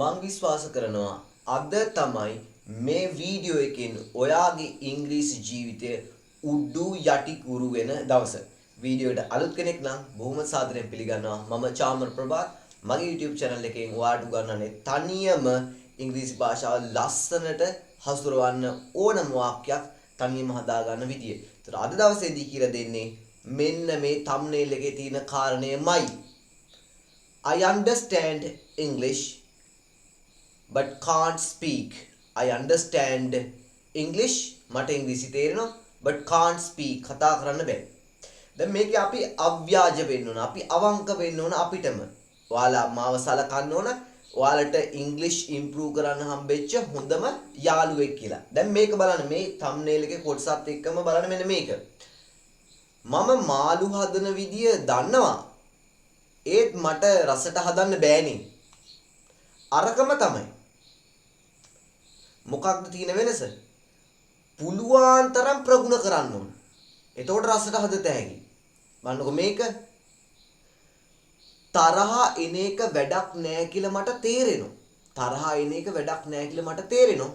මං විශ්වාස කරනවා අද තමයි මේ වීඩියෝ එකෙන් ඔයාගේ ඉංග්‍රීසි ජීවිතය උඩු යටි කුරු වෙන දවස. වීඩියෝට අලුත් කෙනෙක් නම් බොහොම සාදරයෙන් පිළිගන්නවා. මම චාමර් ප්‍රභාත්. මගේ YouTube channel එකෙන් ඔයාලට උගන්වන්නේ තනියම ඉංග්‍රීසි භාෂාව ලස්සනට හසුරවන්න ඕනම වාක්‍යයක් තනියම හදා ගන්න විදිය. ඒතර අද දවසේදී කියලා දෙන්නේ මෙන්න මේ thumbnail එකේ තියෙන කාරණයමයි. I understand English but can't speak. I understand English මට ඉංග්‍රීසි තේරෙනවා but can't speak කතා කරන්න බෑ. දැන් මේකේ අපි අව්‍යාජ වෙන්න ඕන. අපි අවංක වෙන්න ඕන අපිටම. ඔයාලා මාව සලකන්න ඕන. ඔයාලට ඉංග්‍රීසි ඉම්ප්‍රූව් කරන්න හම්බෙච්ච හොඳම යාළුවෙක් කියලා. දැන් මේක බලන්න මේ thumbnail එකේ කොටසත් එක්කම බලන්න මෙන්න මේක. මම මාළු හදන විදිය දන්නවා. ඒත් මට රසට හදන්න බෑනේ. අරකම තමයි. මොකක්ද තියෙන වෙනස? පුළුවන් තරම් ප්‍රගුණ කරන්න ඕන. එතකොට රසට හදත හැකි. බලන්නකො මේක. තරහා එන එක වැඩක් නෑ කියලා මට තේරෙනවා. තරහා එන එක වැඩක් නෑ කියලා මට තේරෙනවා.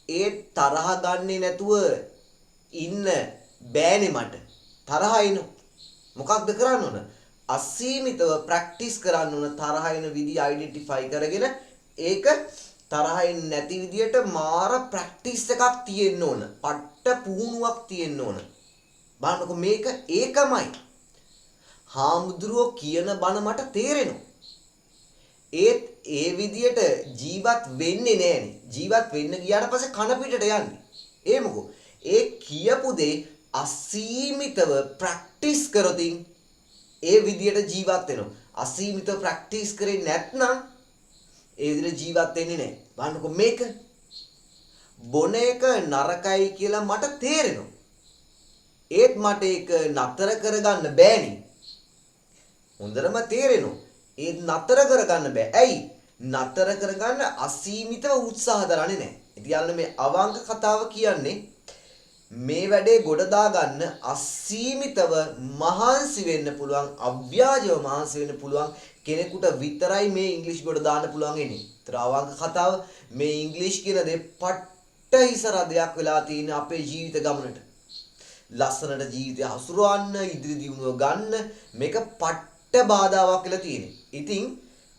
ඒ තරහා ගන්නේ නැතුව ඉන්න බෑනේ මට. තරහා එනවා. මොකක්ද කරන්න ඕන? අසීමිතව ප්‍රැක්ටිස් කරන්න ඕන තරහා එන විදිහ අයිඩෙන්ටිෆයි කරගෙන ඒක තරහා එන්නේ නැති විදියට මාර ප්‍රැක්ටිස් එකක් තියෙන්න ඕන. පට්ට පුහුණුවක් තියෙන්න ඕන. බලන්නකො මේක ඒකමයි. හාමුදුරුවෝ කියන බණ මට තේරෙනවා. ඒත් ඒ විදියට ජීවත් වෙන්නේ නෑනේ. ජීවත් වෙන්න ගියාට පස්සේ කන පිටට යන්නේ. ඒ මොකෝ? ඒ කියපු දේ අසීමිතව ප්‍රැක්ටිස් කරොතින් ඒ විදියට ජීවත් වෙනවා. අසීමිතව ප්‍රැක්ටිස් කරේ නැත්නම් ඒ විදිහට ජීවත් වෙන්නේ නැහැ. බලන්නකො මේක. බොන එක නරකයි කියලා මට තේරෙනවා. ඒත් මට ඒක නතර කරගන්න බෑනේ. හොඳටම තේරෙනවා. ඒත් නතර කරගන්න බෑ. ඇයි? නතර කරගන්න අසීමිතව උත්සාහ දරන්නේ නැහැ. ඉතින් යාළුවනේ මේ අවංක කතාව කියන්නේ මේ වැඩේ ගොඩ දාගන්න අසීමිතව මහන්සි වෙන්න පුළුවන්, අව්‍යාජව මහන්සි වෙන්න පුළුවන් කෙනෙකුට විතරයි මේ ඉංග්‍රීසි ගොඩ දාන්න පුළුවන් එන්නේ. ඒතර අවංක කතාව මේ ඉංග්‍රීසි කියන දේ පට්ට හිසරදයක් වෙලා තියෙන අපේ ජීවිත ගමනට. ලස්සනට ජීවිතය හසුරවන්න, ඉදිරි දියුණුව ගන්න මේක පට්ට බාධාවක් කියලා තියෙන්නේ. ඉතින්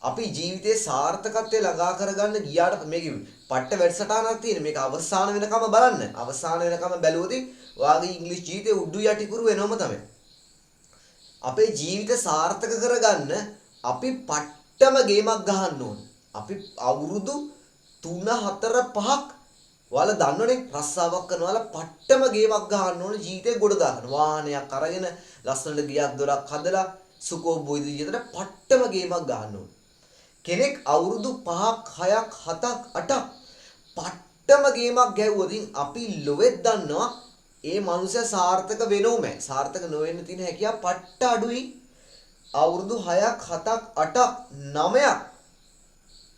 අපි ජීවිතේ සාර්ථකත්වය ළඟා කරගන්න ගියාට මේකේ පට්ට වැඩසටහනක් තියෙන. මේක අවසාන වෙනකම බලන්න. අවසාන වෙනකම බැලුවොත් ඔයාගේ ඉංග්‍රීසි ජීවිතේ උඩු යටි කුරු වෙනවම තමයි. අපේ ජීවිත සාර්ථක කරගන්න අපි පට්ටම ගේමක් ගහන්න ඕන. අපි අවුරුදු 3 4 5ක් ඔයාලා දන්නවනේ රස්සාවක් කරනවාලා පට්ටම ගේමක් ගහන්න ඕන ජීවිතේ ගොඩ දාගන්න. වාහනයක් අරගෙන ලස්සනට ගියක් දොරක් හදලා සුකෝ බොයිද විදිහට පට්ටම ගේමක් ගහන්න ඕන. කෙනෙක් අවුරුදු 5ක් 6ක් 7ක් 8ක් පට්ටම ගේමක් ගැහුවොත් අපි ලොවෙත් දන්නවා ඒ මනුස්සයා සාර්ථක වෙනවම සාර්ථක නොවෙන්න තියෙන හැකියාව පට්ට අඩුයි. අවුරුදු 6ක් 7ක් 8ක් 9ක්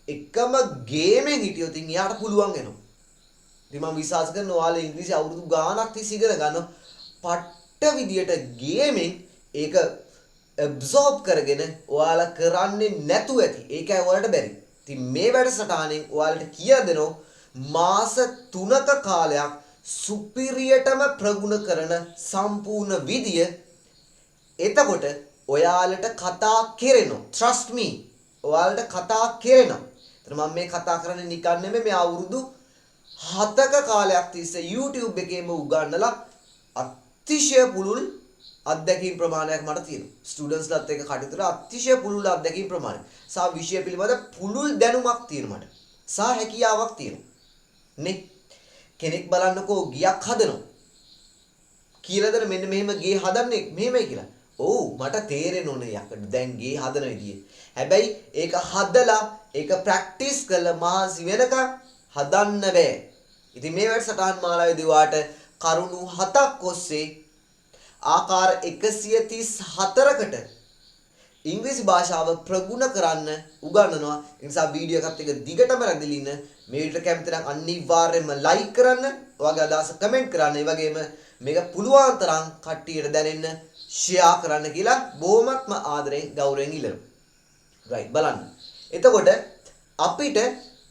එකම ගේමෙන් හිටියොත් එයාට පුළුවන් වෙනවා. ඉතින් මම විශ්වාස කරනවා ඔයාලා ඉංග්‍රීසි අවුරුදු ගාණක් තිස්සේ ඉගෙන ගන්න පට්ට විදියට ගේමෙන් ඒක ඇබ්සෝබ් කරගෙන ඔයාලා කරන්නේ නැතුව ඇති. ඒකයි ඔයාලට බැරි. ඉතින් මේ වැඩසටහනෙන් ඔයාලට කියා දෙනවා මාස 3ක කාලයක් සුපිරියටම ප්‍රගුණ කරන සම්පූර්ණ විදිය. එතකොට ඔයාලට කතා කෙරෙනවා. trust me. ඔයාලට කතා කෙරෙනවා. ඒතර මම මේ කතා කරන්නේ නිකන් නෙමෙයි මේ අවුරුදු 7ක කාලයක් තිස්සේ YouTube එකේම උගන්වලා අතිශය පුළුල් අත්දැකීම් ප්‍රමාණයක් මට තියෙනවා. ස්ටුඩන්ට්ස්ලාත් එක්ක කටයුතු කරලා අතිශය පුළුල් අත්දැකීම් ප්‍රමාණයක්. සහ විෂය පිළිබඳ පුළුල් දැනුමක් තියෙනවා මට. සහ හැකියාවක් තියෙනවා. නේ කෙනෙක් බලන්නකෝ ගියක් හදනවා. කියලා දෙන මෙන්න මෙහෙම ගේ හදන්නේ මෙහෙමයි කියලා. ඔව් මට තේරෙන්න ඕනේ යකඩ දැන් ගේ හදන විදිය. හැබැයි ඒක හදලා ඒක ප්‍රැක්ටිස් කරලා මහන්සි වෙනකම් හදන්න බෑ. ඉතින් මේ වැඩසටහන් මාලාවේදී වාට කරුණු 7ක් ඔස්සේ ආකාර 134කට ඉංග්‍රීසි භාෂාව ප්‍රගුණ කරන්න උගන්වනවා. ඒ නිසා වීඩියෝ එකත් එක්ක දිගටම රැඳිලා ඉන්න. මේ වීඩියෝට කැමති නම් අනිවාර්යයෙන්ම ලයික් කරන්න, ඔයාගේ අදහස කමෙන්ට් කරන්න. ඒ වගේම මේක පුළුවන් තරම් කට්ටියට දැනෙන්න ෂෙයා කරන්න කියලා බොහොමත්ම ආදරෙන් ගෞරවයෙන් ඉල්ලනවා. right බලන්න. එතකොට අපිට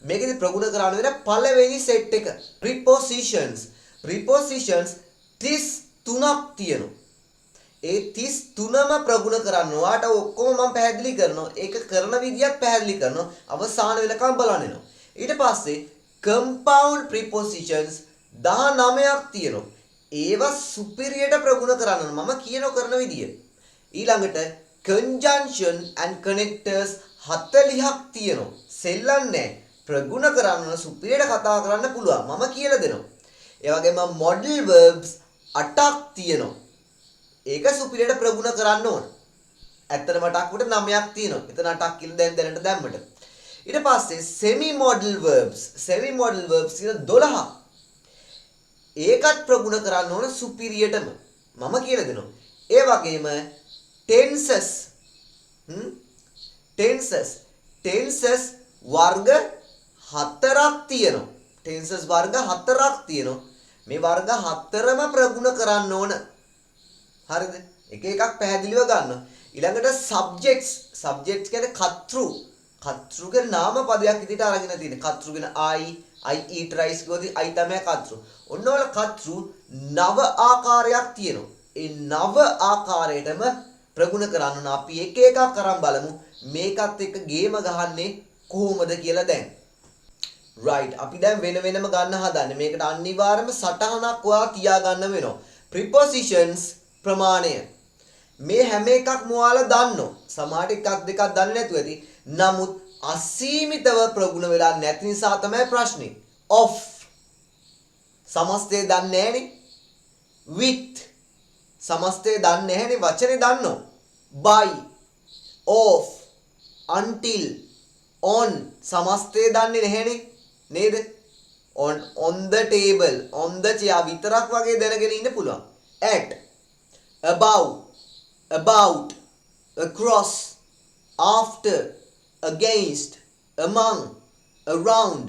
මේකෙදි ප්‍රගුණ කරන්න වෙන පළවෙනි සෙට් එක prepositions. prepositions 33ක් තියෙනවා. ඒ 33ම ප්‍රගුණ කරන්න ඔයාට ඔක්කොම මම පැහැදිලි කරනවා. ඒක කරන විදියත් පැහැදිලි කරනවා. අවසාන වෙනකම් බලන්න එනවා. ඊට පස්සේ compound prepositions 19ක් තියෙනවා. ඒවා superior ප්‍රගුණ කරන්න මම කරන විදිය. ඊළඟට conjunction and connectors 40ක් තියෙනවා. සෙල්ලන්නේ ප්‍රගුණ කරන්න superior කතා කරන්න පුළුවන්. මම කියලා දෙනවා. ඒ වගේම modal verbs 8ක් තියෙනවා. ඒක superior ප්‍රගුණ කරන්න ඕන. ඇත්තටම 8ක් උඩ 9ක් තියෙනවා. එතන 8ක් කියලා දැනට දැම්මට. ඊට පස්සේ semi modal verbs කියන 12ක්. ඒකත් ප්‍රගුණ කරන්න ඕන superiorටම. මම කියලා දෙනවා. ඒ වගේම tenses වර්ග 4ක් තියෙනවා. tenses වර්ග 4ක් තියෙනවා. මේ වර්ග 4ම ප්‍රගුණ කරන්න ඕන. හරිද? එක එකක් පැහැදිලිව ගන්න. ඊළඟට subjects කියන්නේ කර්තෘගේ නාම පදයක් විදිහට අරගෙන තියෙන. කර්තෘගෙන I eat rice ගෝදි I තමයි කර්තෘ. ඔන්න ඔය කර්තෘ 9 ආකාරයක් තියෙනවා. ඒ 9 ආකාරයටම ප්‍රගුණ කරන්න ඕන. අපි එක එකක් අරන් බලමු. මේකත් එක්ක ගේම ගහන්නේ කොහොමද කියලා දැන්. right. අපි දැන් වෙන වෙනම ගන්න හදන්නේ. මේකට අනිවාර්යයෙන්ම සටහනක් ඔයා තියාගන්න වෙනවා. prepositions ප්‍රමාණය. මේ හැම එකක්ම ඔයාලා දන්නෝ. සමහරට එකක් දෙකක් දන්නේ නැතුව ඇති. නමුත් අසීමිතව ප්‍රගුණ වෙලා නැති නිසා තමයි ප්‍රශ්නේ. of සමස්තය දන්නේ නැහනේ. with සමස්තය දන්නේ නැහනේ. වචනේ දන්නෝ. by of until on සමස්තය දන්නේ නැහනේ. නේද? on the table on the chair විතරක් වගේ දැනගෙන ඉන්න පුළුවන්. at above about across after against among around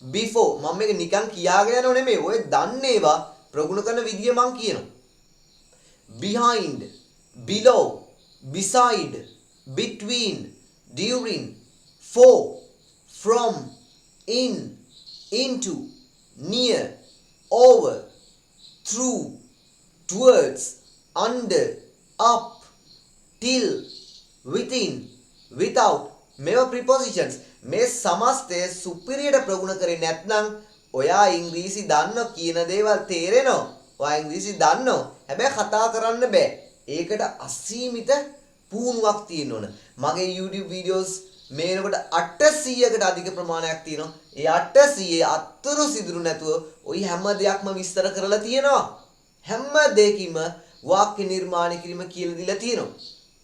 before මම මේක නිකන් කියාගෙන යනව නෙමෙයි. ඔය දන්නේ ඒවා ප්‍රගුණ කරන විදිය මම කියනවා. behind below beside between during for from in into near over through towards under up till within without මේවා prepositions. මේ සමස්තය superior ප්‍රගුණ කරේ නැත්නම් ඔයා ඉංග්‍රීසි දන්න කියන දේවල් තේරෙනවා. ඔයා ඉංග්‍රීසි දන්නවා. හැබැයි කතා කරන්න බෑ. ඒකට අසීමිත පුහුණුවක් තියෙන්න ඕන. මගේ YouTube videos මේනකොට 800කට අධික ප්‍රමාණයක් තියෙනවා. ඒ 800 අතුරු සිදුරු නැතුව ওই හැම දෙයක්ම විස්තර කරලා තියෙනවා. හැම දෙයකින්ම වාක්‍ය නිර්මාණය කිරීම කියලා දීලා තියෙනවා.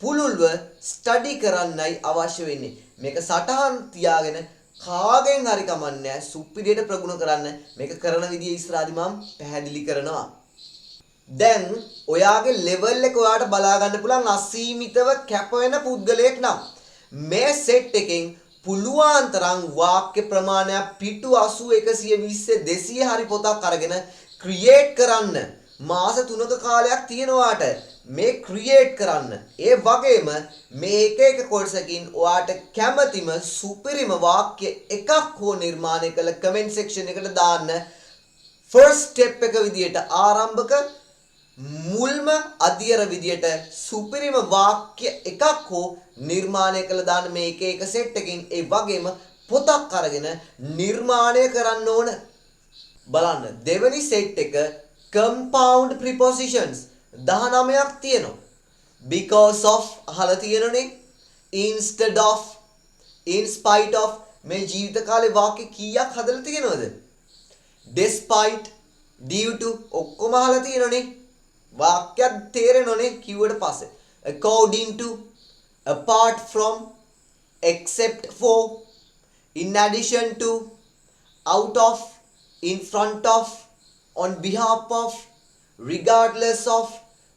පුළුල්ව ස්ටඩි කරන්නයි අවශ්‍ය වෙන්නේ. මේක සටහන් තියාගෙන කාගෙන් හරි කමන්නේ නැහැ. සුපිරියට ප්‍රගුණ කරන්න. මේක කරන විදිය ඉස්සරහදී මම පැහැදිලි කරනවා. දැන් ඔයාගේ ලෙවල් එක ඔයාට බලා ගන්න පුළුවන් අසීමිතව කැප වෙන පුද්ගලයෙක් නම් මේ සෙට් එකෙන් පුළුවන් තරම් වාක්‍ය ප්‍රමාණයක් පිටු 80 120 200 හරි පොතක් අරගෙන ක්‍රියේට් කරන්න. මාස 3ක කාලයක් තියෙනවාට මේ ක්‍රියේට් කරන්න. ඒ වගේම මේ එක කොටස් එකකින් ඔයාට කැමැතිම සුපිරිම වාක්‍ය එකක් හෝ නිර්මාණය කළ කමෙන්ට් සෙක්ෂන් එකට දාන්න. ෆර්ස්ට් ස්ටෙප් එක විදියට ආරම්භක මුල්ම අධියර විදියට සුපිරිම වාක්‍ය එකක් හෝ නිර්මාණය කළ දාන්න මේ එක සෙට් එකකින්. ඒ වගේම පොතක් අරගෙන නිර්මාණය කරන්න ඕන. බලන්න දෙවෙනි සෙට් එක compound prepositions 19ක් තියෙනවා. because of අහලා තියෙනනේ. instead of in spite of මේ ජීවිත කාලේ වාක්‍ය කීයක් හදලා තියෙනවද? despite due to ඔක්කොම අහලා තියෙනනේ. වාක්‍යයක් තේරෙනවනේ කිව්වට පස්සේ. according to apart from except for in addition to out of in front of on behalf of regardless of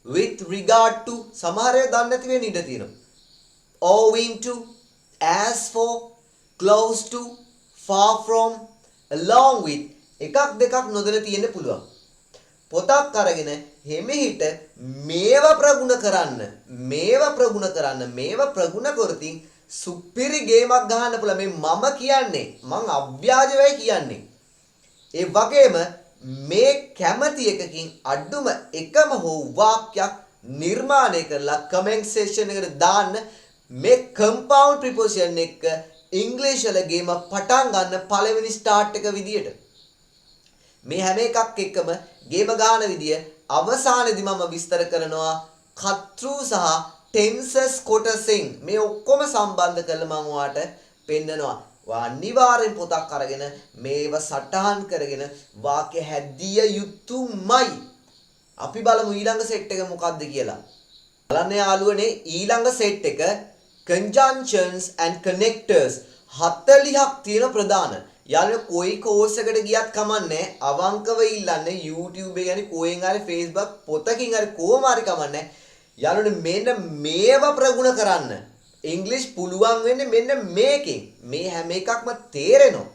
with regard to සමහරව දන්නේ නැති වෙන්න ඉඩ තියෙනවා. owing to as for close to far from along with එකක් දෙකක් නොදැන තියෙන්න පුළුවන්. පොතක් අරගෙන හිමිහිට මේවා ප්‍රගුණ කරන්න. මේවා ප්‍රගුණ කරොතින් සුපිරි ගේමක් ගහන්න පුළුවන්. මේ මම කියන්නේ මං අව්‍යාජ වෙයි කියන්නේ. ඒ වගේම මේ කැමති එකකින් අඩුම එකම හෝ වාක්‍යයක් නිර්මාණය කරලා කමෙන්ට් සෙක්ෂන් එකට දාන්න. මේ කම්පවුන්ඩ් ප්‍රිපොසිෂන් එක ඉංග්‍රීසි වල ගේම පටන් ගන්න පළවෙනි ස්ටාර්ට් එක විදියට. මේ හැම එකක් එක්කම ගේම ගන්න විදිය අවසානයේදී මම විස්තර කරනවා කතෘ සහ ටෙන්සස් කොටසෙන් මේ ඔක්කොම සම්බන්ධ කරලා මම ඔයාට පෙන්නනවා. ඔයා අනිවාර්යෙන් පොතක් අරගෙන මේව සටහන් කරගෙන වාක්‍ය හැදිය යුතුමයි. අපි බලමු ඊළඟ සෙට් එක මොකක්ද කියලා. බලන්න යාළුවනේ ඊළඟ සෙට් එක conjunctions and connectors 40ක් තියෙන ප්‍රධාන. යාළුවෝ කොයි කෝස් එකට ගියත් කමන්නේ අවංකව ඉල්ලන්නේ YouTube එක يعني කොහෙන් හරි Facebook පොතකින් හරි කොහොම හරි කමන්නේ. යාළුවනේ මෙන්න මේව ප්‍රගුණ කරන්න. ඉංග්‍රීසි පුළුවන් වෙන්නේ මෙන්න මේකෙන්. මේ හැම එකක්ම තේරෙනවා.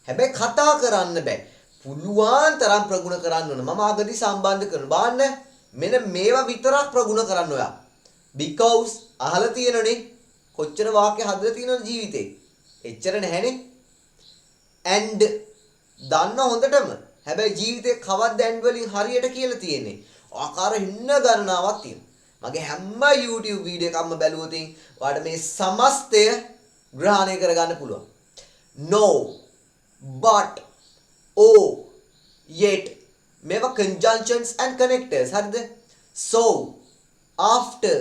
හැබැයි කතා කරන්න බෑ. පුළුවන් තරම් ප්‍රගුණ කරන්න ඕන. මම ආගදී සම්බන්ධ කරනවා. බලන්න මෙන්න මේවා විතරක් ප්‍රගුණ කරන්න ඔයා. because අහලා තියෙනනේ කොච්චර වාක්‍ය හදලා තියෙනවද ජීවිතේ. එච්චර නැහැනේ. and දන්න හොඳටම. හැබැයි ජීවිතේ කවද්ද and වලින් හරියට කියලා තියෙන්නේ. ආකාර හින්න ගණනාවක් තියෙනවා. මගේ හැම YouTube වීඩියෝ එකක්ම බැලුවොත් ඔයාලට මේ සමස්තය ග්‍රහණය කරගන්න පුළුවන්. no but oh yet මේවා conjunctions and connectors හරිද? so after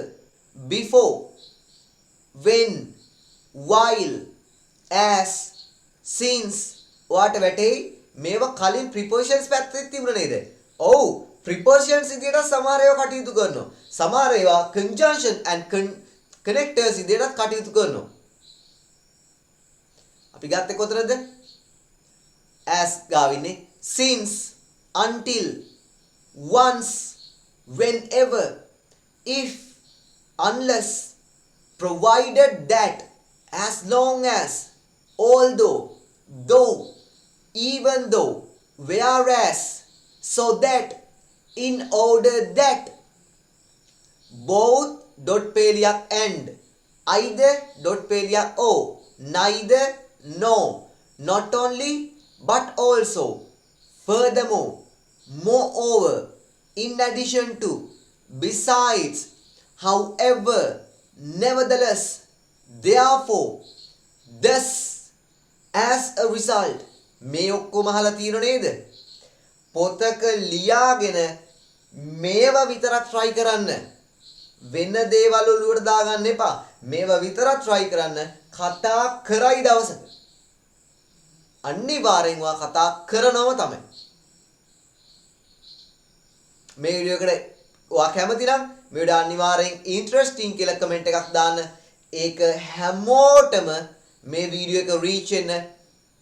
before when while as since ඔයාට වැටේ මේවා කලින් prepositions පැත්තේ තිබුණ නේද? ඔව් prepositions විදියට සමහර ඒවා කටයුතු කරනවා. සමහර ඒවා conjunction and connectors විදියට කටයුතු කරනවා. අපි ගත්තේ කොතනද? as ගාවින්නේ since until once whenever if unless provided that as long as although though even though whereas so that in order that both dot පේලියක් and either dot පේලියක් or neither no not only but also furthermore moreover in addition to besides however nevertheless therefore thus as a result මේ ඔක්කොම අහලා තියෙනව නේද? පොතක ලියාගෙන මේවා විතරක් try කරන්න. වෙන දේවල් ඔලුවට දාගන්න එපා. මේවා විතරක් try කරන්න. කතා කරයි දවසක. අනිවාර්යෙන් වා කතා කරනවම තමයි. මේ වීඩියෝ එකට ඔයා කැමති නම් මේ වීඩියෝ අනිවාර්යෙන් interesting කියලා කමෙන්ට් එකක් දාන්න. ඒක හැමෝටම මේ වීඩියෝ එක reach වෙන්න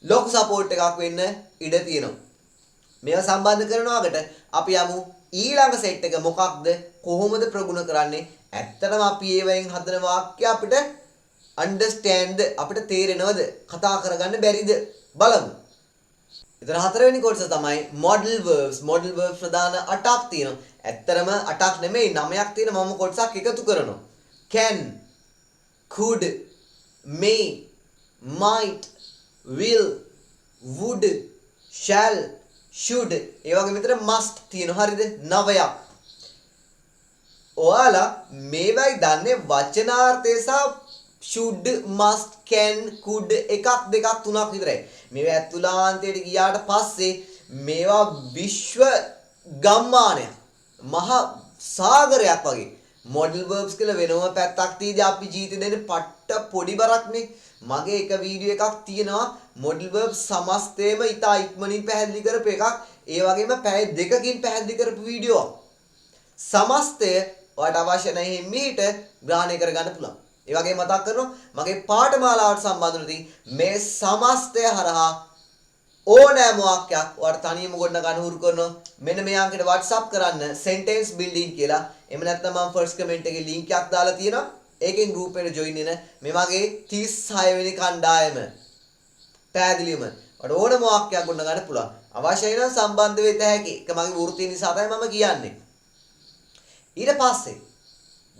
ලොකු support එකක් වෙන්න ඉඩ තියෙනවා. මේවා සම්බන්ධ කරනවාකට අපි යමු ඊළඟ සෙට් එක මොකක්ද කොහොමද ප්‍රගුණ කරන්නේ? ඇත්තටම අපි ඒවෙන් හදන වාක්‍ය අපිට understand අපිට තේරෙනවද? කතා කරගන්න බැරිද? බලමු. ඉතින් හතරවෙනි කොටස තමයි modal verbs. modal verbs ප්‍රධාන 8ක් තියෙනවා. ඇත්තටම 8ක් නෙමෙයි 9ක් තියෙන මම කොටසක් එකතු කරනවා. can, could, may, might, will, would, shall, should ඒ වගේ විතර must තියෙනවා. හරිද? 9ක්. ඔයාලා මේවයි දන්නේ වචනාර්ථය සහ should, must, can, could එකක් දෙකක් තුනක් විතරයි. මේවා ඇතුළාන්තයට ගියාට පස්සේ මේවා විශ්ව ගම්මානයක් මහ සාගරයක් වගේ. modal verbs කියලා වෙනම පැත්තක් තියෙදි අපි ජීවිතේ දෙන්නේ පට්ට පොඩි බරක්නේ. මගේ එක වීඩියෝ එකක් තියෙනවා modal verbs සමස්තයම ඉතා ඉක්මනින් පැහැදිලි කරපු එකක්. ඒ වගේම පැය දෙකකින් පැහැදිලි කරපු වීඩියෝ. සමස්තය ඔයාලට අවශ්‍ය නැහැ හිමීට ග්‍රහණය කරගන්න පුළුවන්. ඒ වගේම මතක් කරනවා මගේ පාඨමාලාවට සම්බන්ධ වෙනදී මේ සමස්තය හරහා ඕනෑම වාක්‍යයක් ඔයාලට තනියම ගොඩනගා ගන්න උරු කරනවා. මෙන්න මේ අංකයට WhatsApp කරන්න sentence building කියලා. එහෙම නැත්නම් මම first comment එකේ link එකක් දාලා තියෙනවා. ඒකෙන් group එකට join වෙන මේ වගේ 36 වෙනි කණ්ඩායම පැහැදිලිවම ඔයාලට ඕනම වාක්‍යයක් ගොඩනගා ගන්න පුළුවන්. අවශ්‍ය නම් සම්බන්ධ වෙත හැකි. ඒක මගේ වෘත්තිය නිසා තමයි මම කියන්නේ. ඊට පස්සේ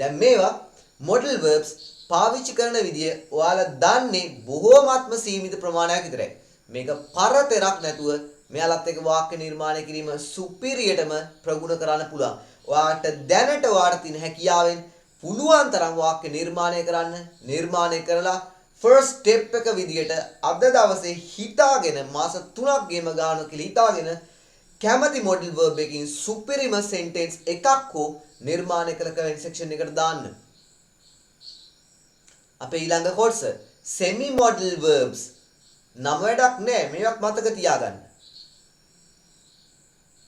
දැන් මේවා modal verbs පාවිච්චි කරන විදිය ඔයාලා දන්නේ බොහෝමත්ම සීමිත ප්‍රමාණයක් විතරයි. මේක පරතරක් නැතුව මෙයාලත් එක්ක වාක්‍ය නිර්මාණය කිරීම සුපිරියටම ප්‍රගුණ කරන්න පුළුවන්. ඔයාට දැනට ඔයාට තියෙන හැකියාවෙන් පුළුවන් තරම් වාක්‍ය නිර්මාණය කරලා ෆර්ස්ට් ස්ටෙප් එක විදියට අද දවසේ හිතාගෙන මාස 3ක් ගේම ගන්නවා කියලා හිතාගෙන කැමති මොඩල් verb එකකින් සුපිරිම සෙන්ටෙන්ස් එකක් හෝ නිර්මාණය කළ කමෙන්ට් සෙක්ෂන් එකට දාන්න. අපේ ඊළඟ කොටස semi modal verbs නම වැඩක් නෑ මේවත් මතක තියාගන්න.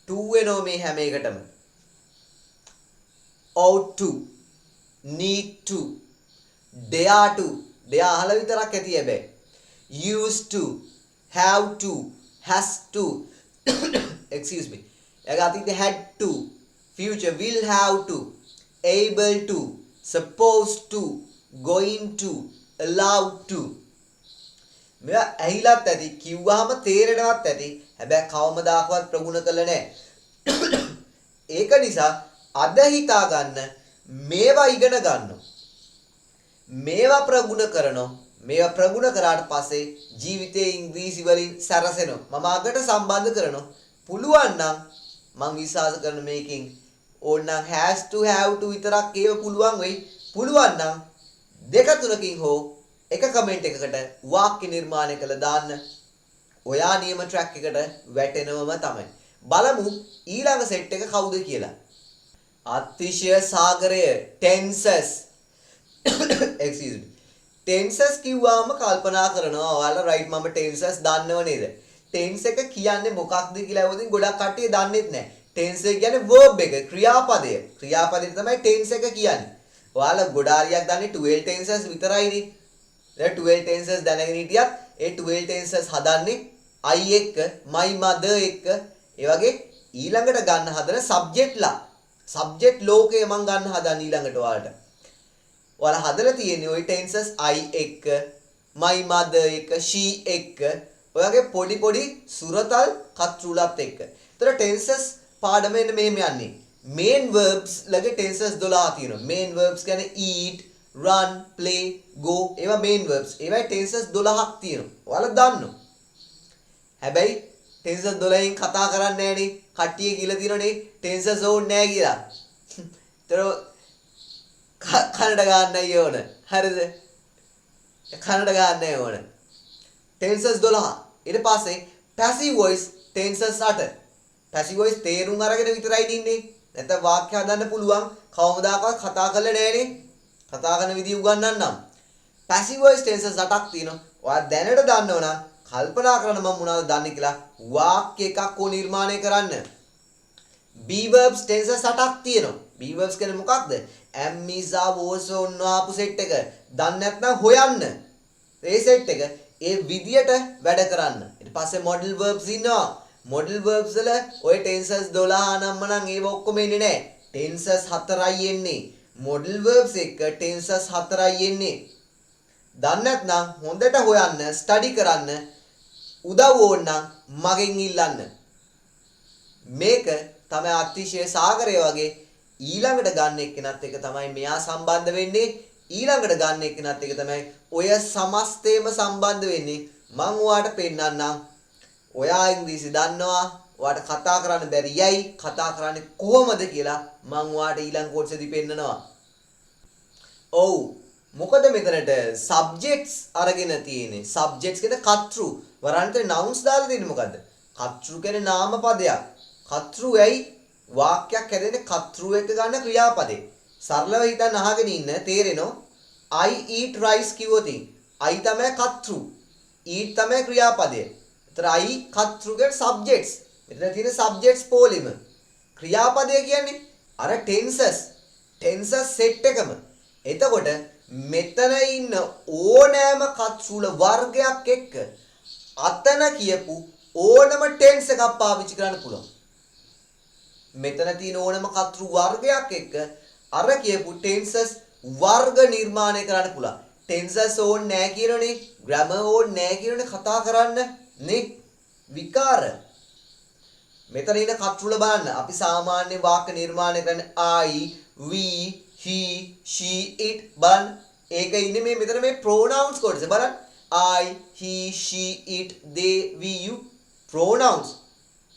to වෙනෝ මේ හැම එකටම. ought to, need to, dare to, dare අහලා විතරක් ඇති හැබැයි. used to, have to, has to, excuse me. එයාග අතීතේ had to, future will have to, able to, supposed to, going to, allowed to. මෙයා ඇහිලත් ඇති කිව්වහම තේරෙනවත් ඇති හැබැයි කවමදාකවත් ප්‍රගුණ කළේ නැහැ. ඒක නිසා අද හිතා ගන්න මේවා ඉගෙන ගන්නවා. මේවා ප්‍රගුණ කරනවා. මේවා ප්‍රගුණ කරාට පස්සේ ජීවිතේ ඉංග්‍රීසි වලින් සැරසෙනවා. මම අගට සම්බන්ධ කරනවා. පුළුවන් නම් මම විශ්වාස කරන මේකෙන් ඕනනම් has to have to විතරක් ඒව පුළුවන් වෙයි. පුළුවන් නම් දෙක තුනකින් හෝ එක කමෙන්ට් එකකට වාක්‍ය නිර්මාණය කළ දාන්න. ඔයා නියම ට්‍රැක් එකට වැටෙනවම තමයි. බලමු ඊළඟ සෙට් එක කවුද කියලා. අතිශය සාගරය tenses. excuse me. tenses කිව්වම කල්පනා කරනවා ඔයාලා right මම tenses දන්නව නේද? tense එක කියන්නේ මොකක්ද කියලා ඇහුවොත් ගොඩක් කට්ටිය දන්නෙත් නැහැ. tense එක කියන්නේ verb එක, ක්‍රියාපදය. ක්‍රියාපදේ තමයි tense එක කියන්නේ. ඔයාලා ගොඩාරියක් දන්නේ 12 tenses විතරයිනේ. දැන් 12 tenses දැනගෙන හිටියත් ඒ 12 tenses හදන්නේ I එක්ක, my mother එක්ක, ඒ වගේ ඊළඟට ගන්න හදන subject ලා. subject ලෝකේ මම ගන්න හදන ඊළඟට ඔයාලට. ඔයාලා හදලා තියෙන්නේ ওই tenses I එක්ක, my mother එක්ක, she එක්ක, ඔයගේ පොඩි පොඩි සුරතල් කතෘලත් එක්ක. ඒතර tenses පාඩමෙන් මෙහෙම යන්නේ. main verbs ලගේ tenses 12 තියෙනවා. main verbs කියන්නේ eat, run, play, go. ඒවා main verbs. ඒවයි tenses 12ක් තියෙනවා. ඔයාලා දන්නවා. හැබැයි tenses 12න් කතා කරන්නේ නැහනේ. කට්ටිය කියලා තියෙනනේ tenses ඕනේ නැහැ කියලා. ඒතර කනඩ ගන්නයි ඕන. හරිද? කනඩ ගන්නයි ඕන. tenses 12. ඊට පස්සේ passive voice tenses 8. passive voice තේරුම් අරගෙන විතරයි ඉන්නේ. නැත්නම් වාක්‍ය හදන්න පුළුවන්. කවමදාකවත් කතා කරලා නැහනේ. කතා කරන විදිය උගන්වන්නම්. passive voice tenses 8ක් තියෙනවා. ඔයා දැනට දන්නව නම් කල්පනා කරන්න මම මොනවද දන්නේ කියලා වාක්‍ය එකක් ඕ නිර්මාණය කරන්න. be verbs tenses 8ක් තියෙනවා. be verbs කියන්නේ මොකක්ද? am is are was on ආපු සෙට් එක. දන්නේ නැත්නම් හොයන්න. ඒ සෙට් එක ඒ විදියට වැඩ කරන්න. ඊට පස්සේ modal verbs ඉන්නවා. modal verbs වල ඔය tenses 12 නම්ම නම් ඒව ඔක්කොම එන්නේ නැහැ. tenses 4යි එන්නේ. modal verbs එක tenses 4යි එන්නේ. දන්නේ නැත්නම් හොඳට හොයන්න, ස්ටඩි කරන්න. උදව් ඕන නම් මගෙන් ඉල්ලන්න. මේක තමයි අතිශය සාගරය වගේ ඊළඟට ගන්න එක්කෙනත් එක තමයි මෙයා සම්බන්ධ වෙන්නේ. ඊළඟට ගන්න එක්කෙනත් එක තමයි ඔය සමස්තේම සම්බන්ධ වෙන්නේ. මම ඔයාට පෙන්නන්නම්. ඔයා ඉංග්‍රීසි දන්නවා. ඔයාට කතා කරන්න බැරි යයි. කතා කරන්නේ කොහොමද කියලා මම ඔයාට ඊළඟ කොටසේදී පෙන්නනවා. ඔව්. මොකද මෙතනට subjects අරගෙන තියෙන්නේ. subjects කියන්නේ කර්තෘ. වරන්තේ nouns දාලා තියෙන්නේ මොකද්ද? කර්තෘ කියන්නේ නාම පදයක්. කර්තෘ ඇයි වාක්‍යයක් හැදෙන්නේ කර්තෘ එක්ක ගන්න ක්‍රියාපදේ. සරලව හිතන්න අහගෙන ඉන්න තේරෙනවා. I eat rice කිව්වොත් I තමයි කර්තෘ. eat තමයි ක්‍රියාපදය. ඒතර I කර්තෘ කියන්නේ subjects. මෙතන තියෙන subjects පොලිම. ක්‍රියාපදය කියන්නේ අර tenses set එකම. එතකොට මෙතන ඉන්න ඕනෑම කර්තෘල වර්ගයක් එක්ක අතන කියපු ඕනම tense එකක් පාවිච්චි කරන්න පුළුවන්. මෙතන තියෙන ඕනම කර්තෘ වර්ගයක් එක්ක අර කියපු tenses වර්ග නිර්මාණය කරන්න පුළුවන්. tenses ඕනේ නැහැ කියනනේ, grammar ඕනේ නැහැ කියනනේ කතා කරන්න නේ. විකාර. මෙතන ඉන්න කර්තෘල බලන්න. අපි සාමාන්‍ය වාක්‍ය නිර්මාණය කරන්නේ I, we, he, she, it බලන්න. ඒක ඉන්නේ මේ මෙතන මේ pronouns කොටස බලන්න. I, he, she, it, they, we, you pronouns.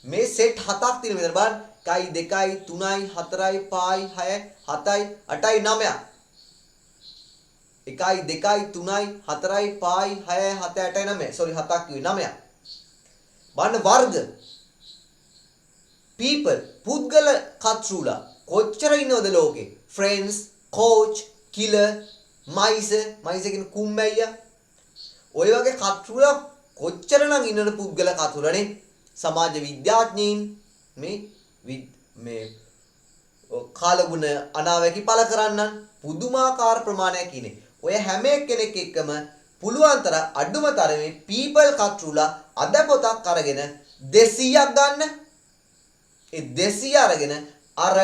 මේ set 7ක් තියෙනවා මෙතන බලන්න. 1 2 3 4 5 6 7 8 9. 1 2 3 4 5 6 7 8 9. sorry 7ක් කිව්වේ 9ක්. බලන්න වර්ග. people පුද්ගල කතෘලා කොච්චර ඉන්නවද ලෝකේ? friends, coach, killer, mice කියන කුම්බැයියා. ඔය වගේ කතෘලා කොච්චරනම් ඉන්නවද පුද්ගල කතෘලානේ? සමාජ විද්‍යාඥයින් මේ කාලගුණ අනාවැකි පළ කරන්නන් පුදුමාකාර ප්‍රමාණයක් ඉන්නේ. ඔය හැම කෙනෙක් එක්කම පුළුවන් තරම් අඩුම තරමේ people කතෘලා අද පොතක් අරගෙන 200ක් ගන්න. ඒ 200 අරගෙන අර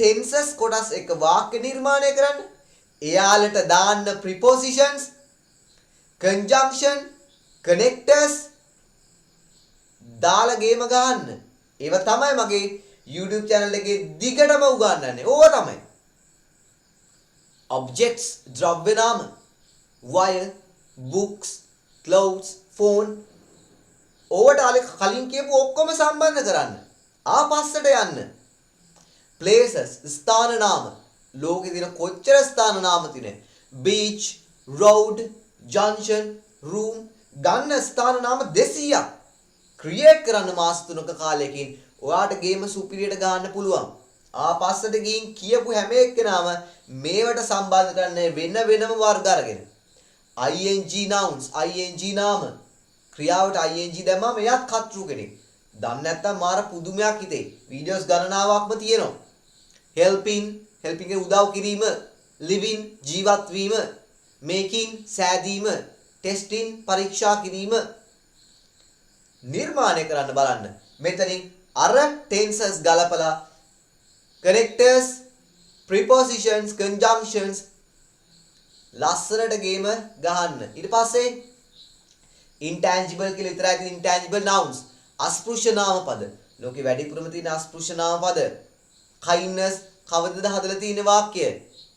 tenses කොටස් එක වාක්‍ය නිර්මාණය කරන්න. එයාලට දාන්න prepositions, conjunction, connectors දාලා ගේම ගන්න. ඒව තමයි මගේ YouTube channel එකේ දිගටම උගන්වන්නේ. ඕවා තමයි. objects ද්‍රව්‍ය නාම, wire, books, clothes, phone ඕවට අර කලින් කියපු ඔක්කොම සම්බන්ධ කරන්න. ආපස්සට යන්න. places ස්ථාන නාම. ලෝකේ තියෙන කොච්චර ස්ථාන නාම තියෙනවද? beach, road, junction, room ගන්න ස්ථාන නාම 200ක්. ක්‍රියේට් කරන්න මාස 3ක කාලයකින් ඔයාට ගේම සුපිරියට ගන්න පුළුවන්. ආපස්සට ගිහින් කියපු හැම එක්කෙනාම මේවට සම්බන්ධ කරන්නේ වෙනම වර්ග අරගෙන. ing nouns, ing නාම. ක්‍රියාවට ing දැම්මම එයාත් කතෘ කෙනෙක්. දන්නේ නැත්තම් මාර පුදුමයක් හිතේ. වීඩියෝස් ගණනාවක්ම තියෙනවා. helping එක උදව් කිරීම, living ජීවත් වීම, making සෑදීම, testing පරීක්ෂා කිරීම නිර්මාණය කරන්න බලන්න. මෙතනින් අර tenses ගලපලා connectors, prepositions, conjunctions ලස්සනට ගේම ගහන්න. ඊට පස්සේ intangible කියලා විතරයි තියෙන intangible nouns. අස්පෘශ්‍ය නාම පද. ලෝකේ වැඩිපුරම තියෙන අස්පෘශ්‍ය නාම පද. kindness කවදද හදලා තියෙන වාක්‍ය?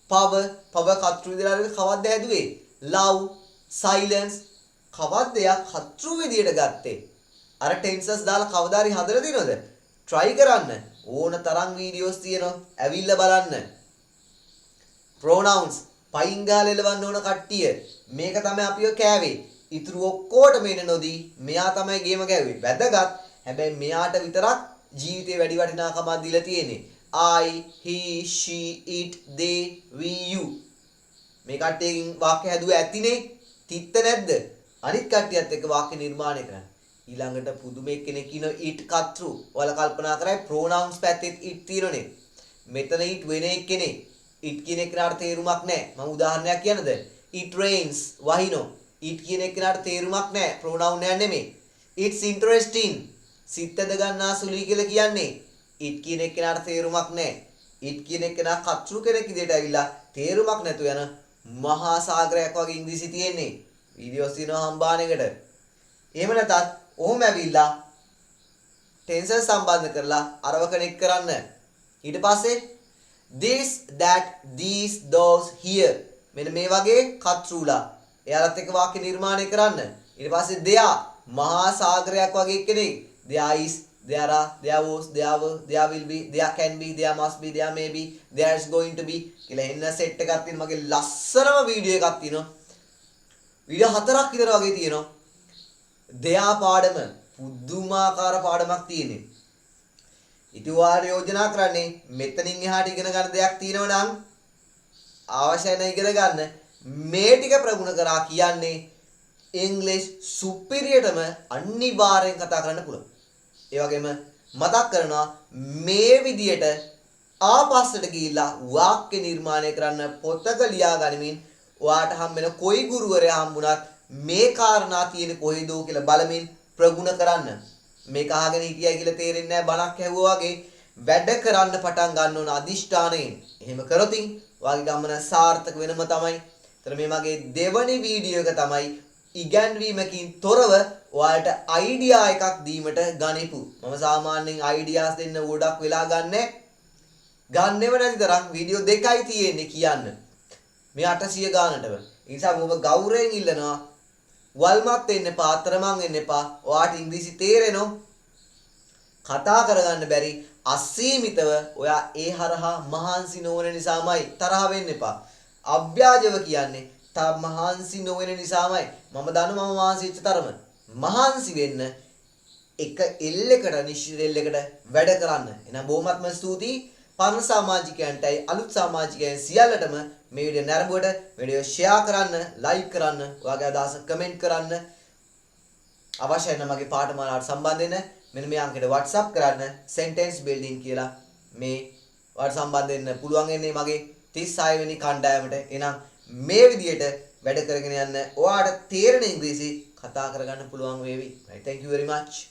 power කතෘ විදිහට කවද්ද හැදුවේ? love, silence කවද්ද යා කතෘ විදිහට ගත්තේ? අර tenses දාලා කවදාරි හදලා තියෙනවද? try කරන්න. ඕන තරම් වීඩියෝස් තියෙනවා. ඇවිල්ලා බලන්න. pronouns පයින් ගාලා එලවන්න ඕන කට්ටිය. මේක තමයි අපිව කෑවේ. ඉතුරු ඔක්කොටම එන නොදී මෙයා තමයි ගේම ගැව්වේ. වැදගත්. හැබැයි මෙයාට විතරක් ජීවිතේ වැඩි වටිනාකමක් දීලා තියෙන්නේ. I, he, she, it, they, we, you. මේ කට්ටියකින් වාක්‍ය හැදුවා ඇතිනේ. තිත්ත නැද්ද? අනිත් කට්ටියත් එක්ක වාක්‍ය නිර්මාණය කරන්න. ඊළඟට පුදුමෙක් කෙනෙක් ඉන it කතෘ. ඔයාලා කල්පනා කරයි pronouns පැත්තේ it තියෙනනේ. මෙතන it වෙන එක්කෙනෙක්. it කියන එකට තේරුමක් නැහැ. මම උදාහරණයක් කියන්නද? it rains වහිනෝ. it කියන එකට තේරුමක් නැහැ. pronoun එක නෙමෙයි. it's interesting සිතද ගන්නා සුළුයි කියලා කියන්නේ. it කියන එකට තේරුමක් නැහැ. it කියන එක කතෘ කෙනෙක් විදිහට ඇවිල්ලා තේරුමක් නැතු යන මහා සාගරයක් වගේ ඉංග්‍රීසි තියෙන්නේ. වීඩියෝස් තියෙනවා හම්බාන එකට. එහෙම නැතත් ඔහොම ඇවිල්ලා tenses සම්බන්ධ කරලා අරව කනෙක්ට් කරන්න. ඊට පස්සේ this, that, these, those, here මෙන්න මේ වගේ කතෘලා එයාලත් එක්ක වාක්‍ය නිර්මාණය කරන්න. ඊට පස්සේ there මහා සාගරයක් වගේ කෙනෙක්. there is, there are, there was, there were, there will be, there can be, there must be, there may be, there is going to be කියලා එන්න සෙට් එකක් තියෙනවා. මගේ ලස්සනම වීඩියෝ එකක් තියෙනවා. වීඩියෝ 4ක් විතර වගේ තියෙනවා. දෙයා පාඩම පුදුමාකාර පාඩමක් තියෙන්නේ. ඉතින් ඔයාලා යෝජනා කරන්නේ මෙතනින් එහාට ඉගෙන ගන්න දෙයක් තියෙනවා නම් අවශ්‍ය නැහැ ඉගෙන ගන්න. මේ ටික ප්‍රගුණ කරා කියන්නේ ඉංග්‍රීසි සුපිරියටම අනිවාර්යෙන් කතා කරන්න පුළුවන්. ඒ වගේම මතක් කරනවා මේ විදියට ආපස්සට ගිහිල්ලා වාක්‍ය නිර්මාණය කරන්න පොතක ලියා ගනිමින් ඔයාට හම්බෙන කොයි ගුරුවරයා හම්බුණත් මේ කාරණා තියෙන කොහෙද කියලා බලමින් ප්‍රගුණ කරන්න. මේක අහගෙන හිටියයි කියලා තේරෙන්නේ නැහැ බණක් ඇහුවා වගේ වැඩ කරන්න පටන් ගන්න ඕන අදිෂ්ඨානයෙන්. එහෙම කරොතින් ඔයාගේ ගමන සාර්ථක වෙනම තමයි. ඒතර මේ මගේ දෙවනි වීඩියෝ එක තමයි ඉගැන්වීමකින් තොරව ඔයාලට අයිඩියා එකක් දීමට ගනිපු. මම සාමාන්‍යයෙන් අයිඩියාස් දෙන්න ගොඩක් වෙලා ගන්නෙව නැති තරම් වීඩියෝ දෙකයි තියෙන්නේ කියන්න. මේ 800 ගානටම ඒ නිසා ඔබ ගෞරවයෙන් ඉල්ලනවා වල්මත් වෙන්න එපා, අතරමං වෙන්න එපා. ඔයාට ඉංග්‍රීසි තේරෙනව? කතා කරගන්න බැරි අසීමිතව ඔයා ඒ හරහා මහන්සි නොවන නිසාමයි. තරහ වෙන්න එපා. අභ්‍යාජව කියන්නේ මහන්සි නොවන නිසාමයි. මම දන්නවා මම මහන්සි වෙච්ච තරම. මහන්සි වෙන්න එක එල්ලකට නිශ්චිත එල්ලකට වැඩ කරන්න. එහෙනම් බොහොමත්ම ස්තුතියි. පරණ සමාජිකයන්ටයි අලුත් සමාජිකයන් සියල්ලටම මේ වීඩියෝ නරඹුවට වීඩියෝ ෂෙයා කරන්න, ලයික් කරන්න, ඔයාගේ අදහස කමෙන්ට් කරන්න. අවශ්‍ය නම් මගේ පාඨමාලාවට සම්බන්ධ වෙන්න මෙන්න මේ අංකයට WhatsApp කරන්න sentence building කියලා මේ වට සම්බන්ධ වෙන්න පුළුවන් වෙන්නේ මගේ 36 වෙනි කණ්ඩායමට. එහෙනම් මේ විදියට වැඩ කරගෙන යන්න ඔයාට තේරෙන ඉංග්‍රීසි කතා කරගන්න පුළුවන් වේවි. Right, thank you very much.